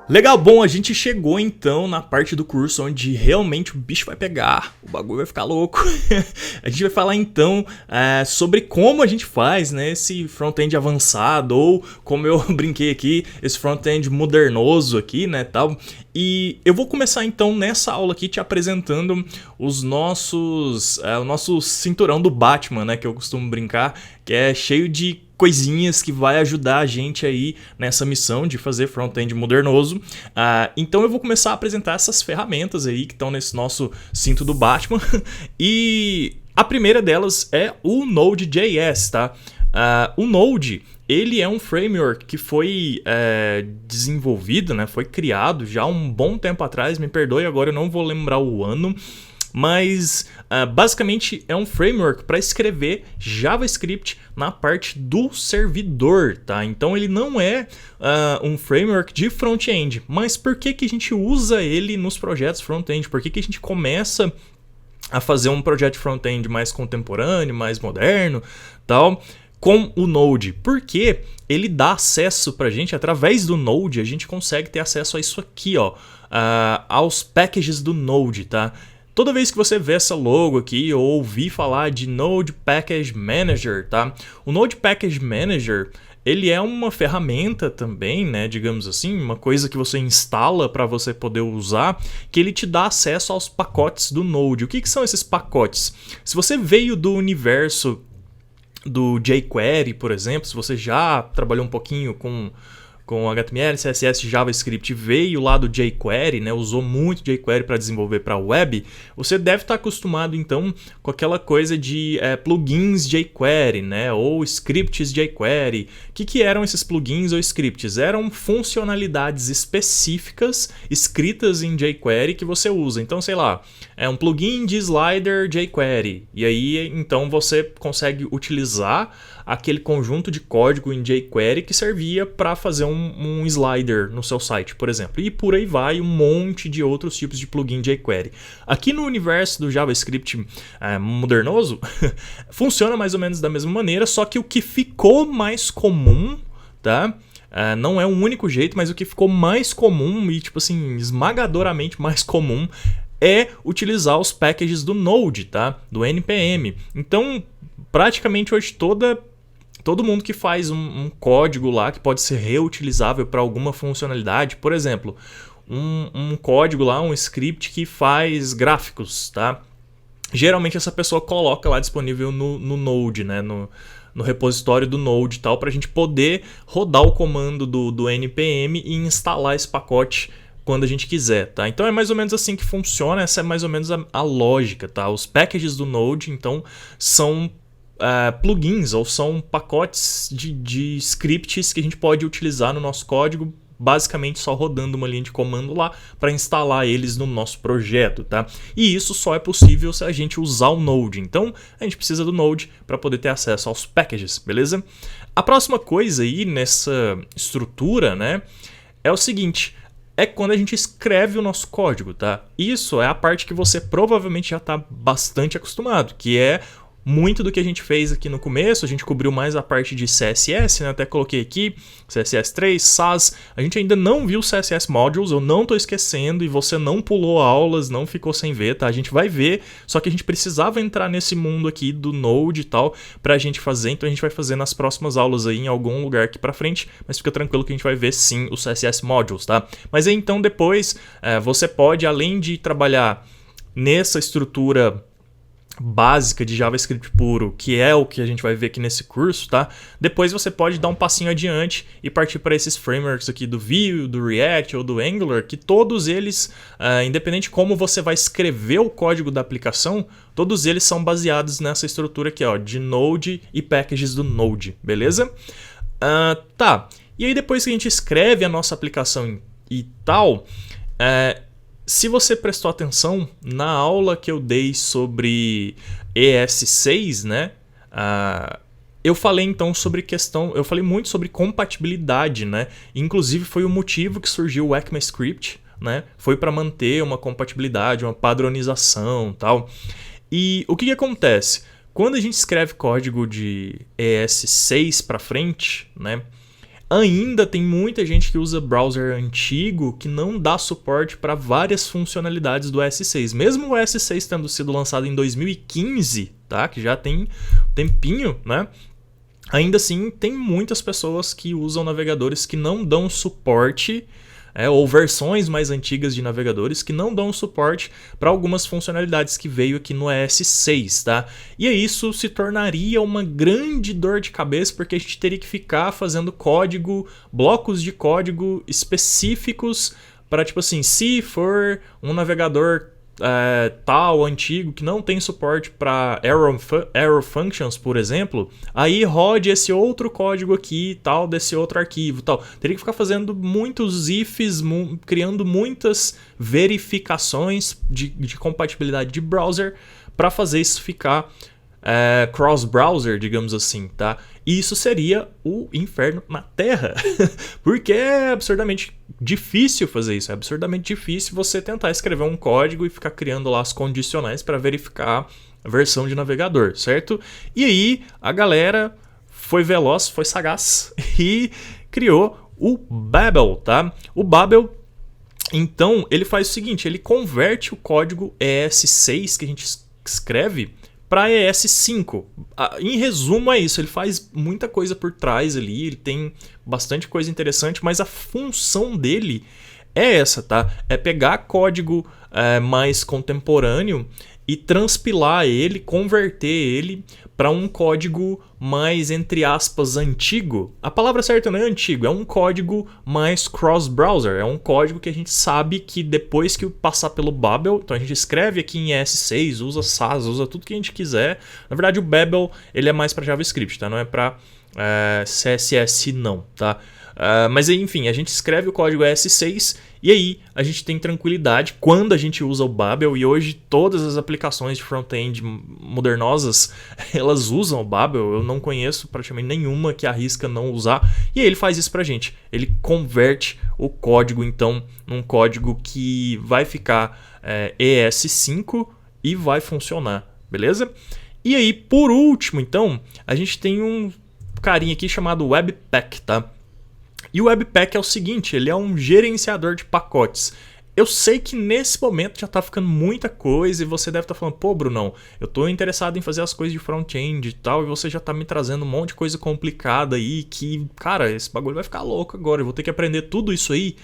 Legal, bom, a gente chegou então na parte do curso onde realmente o bicho vai pegar, o bagulho vai ficar louco. A gente vai falar então sobre como a gente faz, né, esse front-end avançado, ou como eu brinquei aqui, esse front-end modernoso aqui, né, tal. E eu vou começar então nessa aula aqui te apresentando o nosso cinturão do Batman, né, que eu costumo brincar, que é cheio de coisinhas que vai ajudar a gente aí nessa missão de fazer front-end modernoso. Então eu vou começar a apresentar essas ferramentas aí que estão nesse nosso cinto do Batman. E a primeira delas é o Node.js, tá? O Node, ele é um framework que foi desenvolvido, né? Foi criado já há um bom tempo atrás, me perdoe, agora eu não vou lembrar o ano. Mas basicamente é um framework para escrever JavaScript na parte do servidor, tá? Então ele não é um framework de front-end, mas por que a gente usa ele nos projetos front-end? Por que a gente começa a fazer um projeto front-end mais contemporâneo, mais moderno, tal, com o Node? Porque ele dá acesso pra gente, através do Node, a gente consegue ter acesso a isso aqui, ó, aos packages do Node, tá? Toda vez que você vê essa logo aqui ou ouvir falar de Node Package Manager, tá? O Node Package Manager, ele é uma ferramenta também, né, digamos assim, uma coisa que você instala para você poder usar, que ele te dá acesso aos pacotes do Node. O que são esses pacotes? Se você veio do universo do jQuery, por exemplo, se você já trabalhou um pouquinho com HTML, CSS, JavaScript, veio lá do jQuery, né, usou muito jQuery para desenvolver para web, você deve estar acostumado então com aquela coisa de plugins jQuery, né, ou scripts jQuery. O que eram esses plugins ou scripts? Eram funcionalidades específicas escritas em jQuery que você usa. Então, sei lá, é um plugin de slider jQuery, e aí então você consegue utilizar aquele conjunto de código em jQuery que servia para fazer um slider no seu site, por exemplo. E por aí vai um monte de outros tipos de plugin jQuery. Aqui no universo do JavaScript modernoso, funciona mais ou menos da mesma maneira, só que o que ficou mais comum, tá? Não é um único jeito, mas o que ficou mais comum e, tipo assim, esmagadoramente mais comum é utilizar os packages do Node, tá? Do NPM. Então, praticamente hoje todo mundo que faz um código lá que pode ser reutilizável para alguma funcionalidade, por exemplo, um código lá, um script que faz gráficos, tá? Geralmente essa pessoa coloca lá disponível no Node, né? No repositório do Node e tal, para a gente poder rodar o comando do npm e instalar esse pacote quando a gente quiser, tá? Então é mais ou menos assim que funciona, essa é mais ou menos a lógica, tá? Os packages do Node, então, são plugins ou são pacotes de scripts que a gente pode utilizar no nosso código, basicamente só rodando uma linha de comando lá para instalar eles no nosso projeto, tá? E isso só é possível se a gente usar o Node. Então a gente precisa do Node para poder ter acesso aos packages, beleza? A próxima coisa aí nessa estrutura, né, é o seguinte: é quando a gente escreve o nosso código, tá? Isso é a parte que você provavelmente já está bastante acostumado, que é muito do que a gente fez aqui no começo. A gente cobriu mais a parte de CSS, né? Até coloquei aqui CSS3, Sass. A gente ainda não viu CSS Modules, eu não tô esquecendo, e você não pulou aulas, não ficou sem ver, tá? A gente vai ver, só que a gente precisava entrar nesse mundo aqui do Node e tal pra gente fazer, então a gente vai fazer nas próximas aulas aí em algum lugar aqui pra frente, mas fica tranquilo que a gente vai ver sim o CSS Modules, tá? Mas aí então depois você pode, além de trabalhar nessa estrutura básica de JavaScript puro, que é o que a gente vai ver aqui nesse curso, tá? Depois você pode dar um passinho adiante e partir para esses frameworks aqui do Vue, do React ou do Angular, que todos eles, independente de como você vai escrever o código da aplicação, todos eles são baseados nessa estrutura aqui, ó, de Node e packages do Node, beleza? Tá, e aí depois que a gente escreve a nossa aplicação e tal, se você prestou atenção na aula que eu dei sobre ES6, né? Eu falei então sobre eu falei muito sobre compatibilidade, né? Inclusive foi o motivo que surgiu o ECMAScript, né? Foi para manter uma compatibilidade, uma padronização, tal. E o que acontece? Quando a gente escreve código de ES6 para frente, né? Ainda tem muita gente que usa browser antigo que não dá suporte para várias funcionalidades do S6. Mesmo o S6 tendo sido lançado em 2015, tá? Que já tem um tempinho, né? Ainda assim, tem muitas pessoas que usam navegadores que não dão suporte, ou versões mais antigas de navegadores que não dão suporte para algumas funcionalidades que veio aqui no S6, tá? E isso se tornaria uma grande dor de cabeça, porque a gente teria que ficar fazendo código, blocos de código específicos para, tipo assim, se for um navegador tal, antigo, que não tem suporte para arrow functions, por exemplo, aí rode esse outro código aqui, tal, desse outro arquivo, tal. Teria que ficar fazendo muitos ifs, criando muitas verificações de compatibilidade de browser para fazer isso ficar cross-browser, digamos assim, tá? E isso seria o inferno na Terra, porque é absurdamente difícil fazer isso, é absurdamente difícil você tentar escrever um código e ficar criando lá as condicionais para verificar a versão de navegador, certo? E aí a galera foi veloz, foi sagaz e criou o Babel, tá? O Babel, então, ele faz o seguinte, ele converte o código ES6 que a gente escreve para ES5. Em resumo é isso, ele faz muita coisa por trás ali, ele tem bastante coisa interessante, mas a função dele é essa, tá? É pegar código mais contemporâneo e transpilar ele, converter ele para um código mais, entre aspas, antigo. A palavra certa não é antigo, é um código mais cross-browser. É um código que a gente sabe que depois que passar pelo Babel, então a gente escreve aqui em ES6, usa SAS, usa tudo que a gente quiser. Na verdade, o Babel ele é mais para JavaScript, tá? Não é para CSS não, tá? Mas enfim, a gente escreve o código ES6 e aí a gente tem tranquilidade quando a gente usa o Babel, e hoje todas as aplicações de front-end modernosas elas usam o Babel. Eu não conheço praticamente nenhuma que arrisca não usar, e aí ele faz isso pra gente, ele converte o código então num código que vai ficar ES5 e vai funcionar, beleza? E aí por último então a gente tem um carinha aqui chamado Webpack, tá? E o Webpack é o seguinte, ele é um gerenciador de pacotes. Eu sei que nesse momento já tá ficando muita coisa e você deve estar falando, pô, Brunão, eu tô interessado em fazer as coisas de front-end e tal, e você já tá me trazendo um monte de coisa complicada aí que, cara, esse bagulho vai ficar louco agora, eu vou ter que aprender tudo isso aí.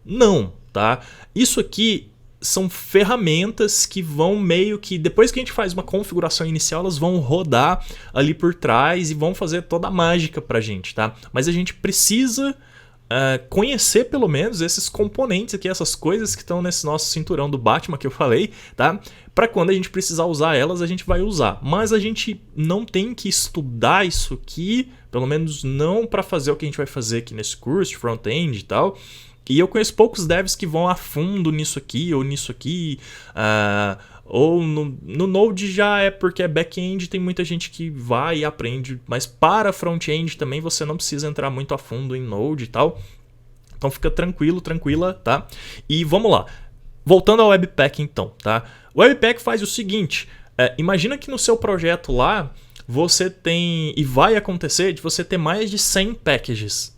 Não, tá? Isso aqui são ferramentas que vão meio que, depois que a gente faz uma configuração inicial, elas vão rodar ali por trás e vão fazer toda a mágica pra gente, tá? Mas a gente precisa conhecer pelo menos esses componentes aqui, essas coisas que estão nesse nosso cinturão do Batman que eu falei, tá? Para quando a gente precisar usar elas, a gente vai usar. Mas a gente não tem que estudar isso aqui, pelo menos não para fazer o que a gente vai fazer aqui nesse curso de front-end e tal. E eu conheço poucos devs que vão a fundo nisso aqui ou nisso aqui, ou no Node já é porque é back-end, tem muita gente que vai e aprende, mas para front-end também você não precisa entrar muito a fundo em Node e tal. Então fica tranquilo, tranquila, tá? E vamos lá. Voltando ao Webpack então, tá? O Webpack faz o seguinte, imagina que no seu projeto lá você tem, e vai acontecer, de você ter mais de 100 packages.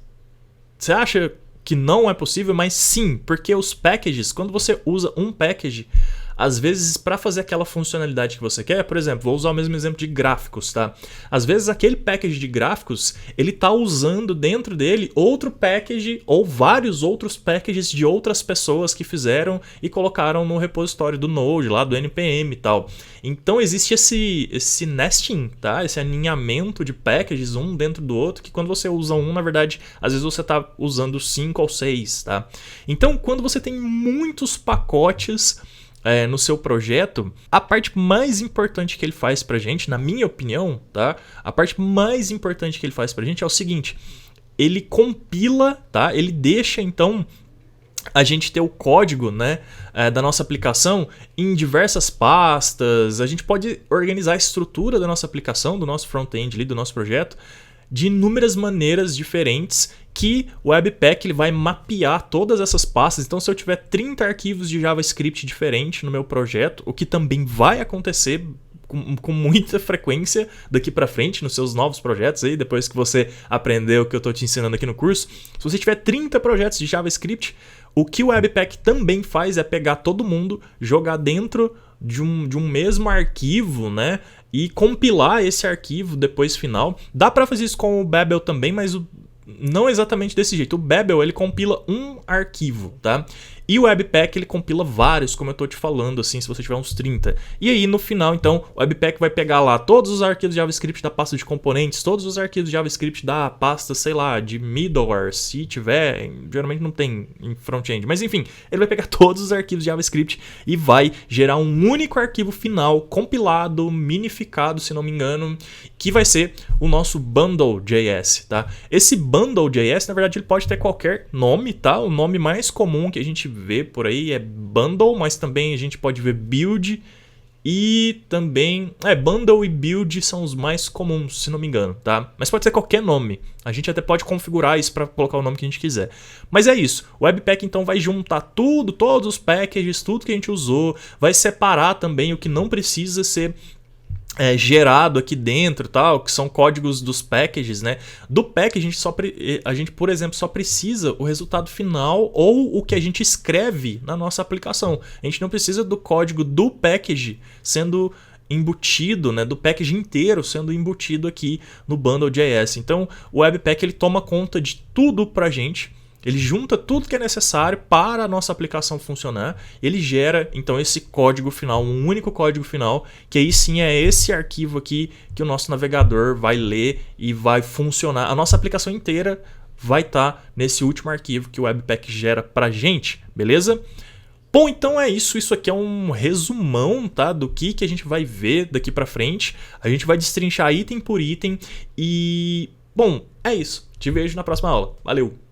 Você acha que não é possível? Mas sim, porque os packages, quando você usa um package, às vezes para fazer aquela funcionalidade que você quer, por exemplo, vou usar o mesmo exemplo de gráficos, tá? Às vezes aquele package de gráficos, ele tá usando dentro dele outro package ou vários outros packages de outras pessoas que fizeram e colocaram no repositório do Node, lá do NPM e tal. Então existe esse nesting, tá? Esse aninhamento de packages um dentro do outro, que quando você usa um, na verdade, às vezes você tá usando 5 ou 6, tá? Então quando você tem muitos pacotes no seu projeto, a parte mais importante que ele faz pra gente, na minha opinião, tá? A parte mais importante que ele faz pra gente é o seguinte, ele compila, tá? Ele deixa, então, a gente ter o código, né, da nossa aplicação em diversas pastas. A gente pode organizar a estrutura da nossa aplicação, do nosso front-end ali, do nosso projeto, de inúmeras maneiras diferentes, que o Webpack ele vai mapear todas essas pastas. Então se eu tiver 30 arquivos de JavaScript diferentes no meu projeto, o que também vai acontecer com muita frequência daqui pra frente nos seus novos projetos aí, depois que você aprender o que eu tô te ensinando aqui no curso. Se você tiver 30 projetos de JavaScript, o que o Webpack também faz é pegar todo mundo, jogar dentro de um mesmo arquivo, né? E compilar esse arquivo depois final. Dá pra fazer isso com o Babel também, mas não exatamente desse jeito. O Babel, ele compila um arquivo, tá? E o Webpack, ele compila vários, como eu tô te falando, assim, se você tiver uns 30. E aí, no final, então, o Webpack vai pegar lá todos os arquivos de JavaScript da pasta de componentes, todos os arquivos de JavaScript da pasta, sei lá, de middleware, se tiver, geralmente não tem em front-end, mas enfim, ele vai pegar todos os arquivos de JavaScript e vai gerar um único arquivo final, compilado, minificado, se não me engano, que vai ser o nosso bundle.js, tá? Esse bundle.js, na verdade, ele pode ter qualquer nome, tá? O nome mais comum que a gente vê por aí é bundle, mas também a gente pode ver build e também... bundle e build são os mais comuns, se não me engano, tá? Mas pode ser qualquer nome. A gente até pode configurar isso para colocar o nome que a gente quiser. Mas é isso. O Webpack então vai juntar tudo, todos os packages, tudo que a gente usou, vai separar também o que não precisa ser gerado aqui dentro, tal, que são códigos dos packages, né? Do package a gente, por exemplo, só precisa o resultado final ou o que a gente escreve na nossa aplicação. A gente não precisa do código do package sendo embutido, né, do package inteiro sendo embutido aqui no bundle.js. Então, o Webpack ele toma conta de tudo pra gente. Ele junta tudo que é necessário para a nossa aplicação funcionar. Ele gera, então, esse código final, um único código final, que aí sim é esse arquivo aqui que o nosso navegador vai ler e vai funcionar. A nossa aplicação inteira vai estar nesse último arquivo que o Webpack gera para a gente, beleza? Bom, então é isso. Isso aqui é um resumão, tá, do que a gente vai ver daqui para frente. A gente vai destrinchar item por item e... Bom, é isso. Te vejo na próxima aula. Valeu!